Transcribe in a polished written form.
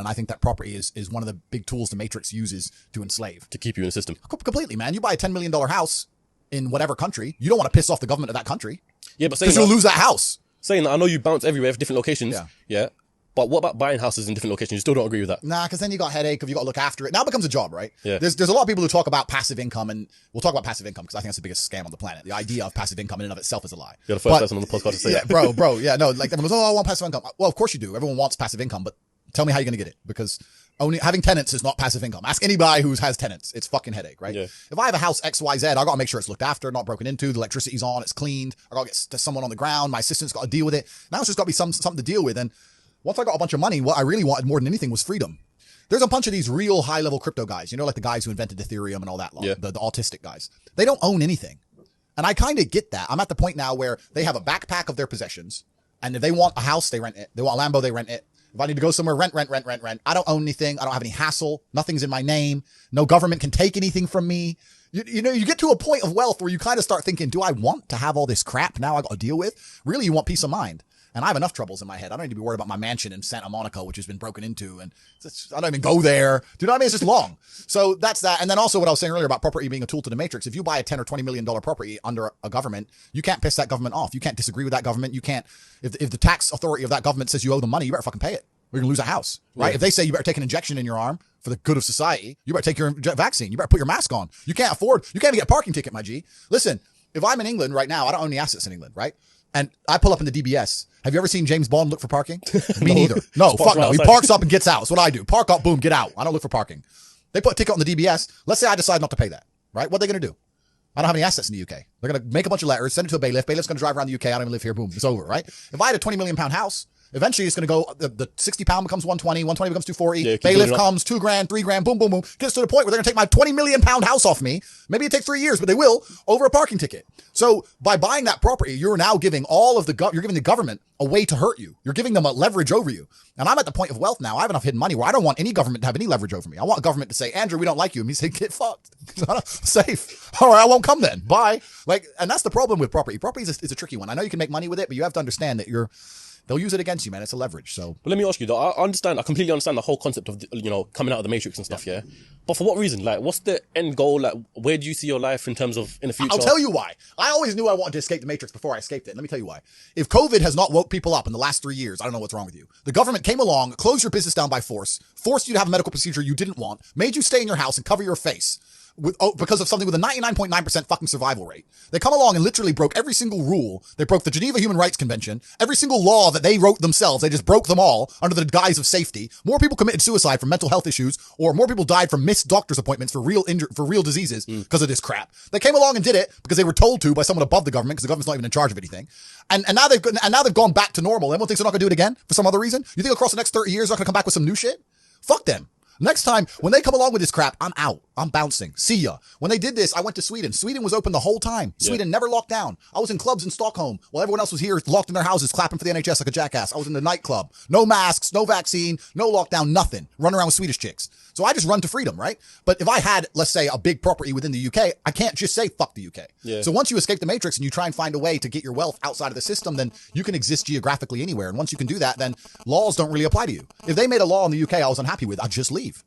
And I think that property is one of the big tools the Matrix uses to enslave. To keep you in the system. Completely, man. You buy a $10 million house in whatever country, you don't want to piss off the government of that country. Yeah, but because you'll lose that house. Saying that, I know you bounce everywhere for different locations. Yeah. But what about buying houses in different locations? You still don't agree with that? Nah, because then you got headache if you got to look after it. Now it becomes a job, right? Yeah. There's a lot of people who talk about passive income, and we'll talk about passive income because I think that's the biggest scam on the planet. The idea of passive income in and of itself is a lie. You're the first person on the podcast to say that. Bro. Yeah, no, like everyone goes, oh, I want passive income. Well, of course you do. Everyone wants passive income, but tell me how you're going to get it, because only having tenants is not passive income. Ask anybody who has tenants. It's fucking headache, right? Yeah. If I have a house XYZ, I got to make sure it's looked after, not broken into, the electricity's on, it's cleaned. I got to get someone on the ground. My assistant's got to deal with it. Now it's just got to be something to deal with. And once I got a bunch of money, what I really wanted more than anything was freedom. There's a bunch of these real high-level crypto guys, like the guys who invented Ethereum and all that, the autistic guys. They don't own anything. And I kind of get that. I'm at the point now where they have a backpack of their possessions, and if they want a house, they rent it. They want a Lambo, they rent it. If I need to go somewhere, rent. I don't own anything. I don't have any hassle. Nothing's in my name. No government can take anything from me. You get to a point of wealth where you kind of start thinking, do I want to have all this crap now I got to deal with? Really, you want peace of mind. And I have enough troubles in my head. I don't need to be worried about my mansion in Santa Monica, which has been broken into. And I don't even go there. Do you know what I mean? It's just long. So that's that. And then also what I was saying earlier about property being a tool to the Matrix. If you buy a $10 or $20 million property under a government, you can't piss that government off. You can't disagree with that government. You can't, if the tax authority of that government says you owe them money, you better fucking pay it. Or you're going to lose a house, right? Yeah. If they say you better take an injection in your arm for the good of society, you better take your vaccine. You better put your mask on. You can't even get a parking ticket, my G. Listen, if I'm in England right now, I don't own any assets in England, right? And I pull up in the DBS. Have you ever seen James Bond look for parking? Me neither. No, fuck no. He parks up and gets out. That's what I do. Park up, boom, get out. I don't look for parking. They put a ticket on the DBS. Let's say I decide not to pay that, right? What are they going to do? I don't have any assets in the UK. They're going to make a bunch of letters, send it to a bailiff. Bailiff's going to drive around the UK. I don't even live here. Boom, it's over, right? If I had a £20 million house, eventually it's going to go, the 60 pound becomes 120, 120 becomes 240. Yeah, bailiff comes, $2 grand, $3 grand, boom, boom, boom. Gets to the point where they're going to take my £20 million house off me. Maybe it takes 3 years, but they will, over a parking ticket. So by buying that property, you're now giving you're giving the government a way to hurt you. You're giving them a leverage over you. And I'm at the point of wealth now. I have enough hidden money where I don't want any government to have any leverage over me. I want government to say, Andrew, we don't like you. And me say, get fucked. Safe. All right, I won't come then. Bye. And that's the problem with property. Property is a tricky one. I know you can make money with it, but you have to understand that they'll use it against you, man. It's a leverage. So, but let me ask you though. I completely understand the whole concept of coming out of the Matrix and stuff. Yeah. But for what reason? Like, what's the end goal? Like, where do you see your life in terms of in the future? I'll tell you why. I always knew I wanted to escape the Matrix before I escaped it. Let me tell you why. If COVID has not woke people up in the last 3 years, I don't know what's wrong with you. The government came along, closed your business down by force, forced you to have a medical procedure you didn't want, made you stay in your house and cover your face. Because of something with a 99.9% fucking survival rate. They come along and literally broke every single rule. They broke the Geneva Human Rights Convention. Every single law that they wrote themselves, they just broke them all under the guise of safety. More people committed suicide from mental health issues, or more people died from missed doctor's appointments for real diseases because of this crap. They came along and did it because they were told to by someone above the government, because the government's not even in charge of anything. And now they've gone back to normal. Everyone thinks they're not going to do it again for some other reason. You think across the next 30 years they're not going to come back with some new shit? Fuck them. Next time, when they come along with this crap, I'm out. I'm bouncing. See ya. When they did this, I went to Sweden. Sweden was open the whole time. Sweden never locked down. I was in clubs in Stockholm while everyone else was here locked in their houses clapping for the NHS like a jackass. I was in the nightclub. No masks, no vaccine, no lockdown, nothing. Run around with Swedish chicks. So I just run to freedom, right? But if I had, let's say, a big property within the UK, I can't just say fuck the UK. Yeah. So once you escape the Matrix and you try and find a way to get your wealth outside of the system, then you can exist geographically anywhere. And once you can do that, then laws don't really apply to you. If they made a law in the UK I was unhappy with, I'd just leave.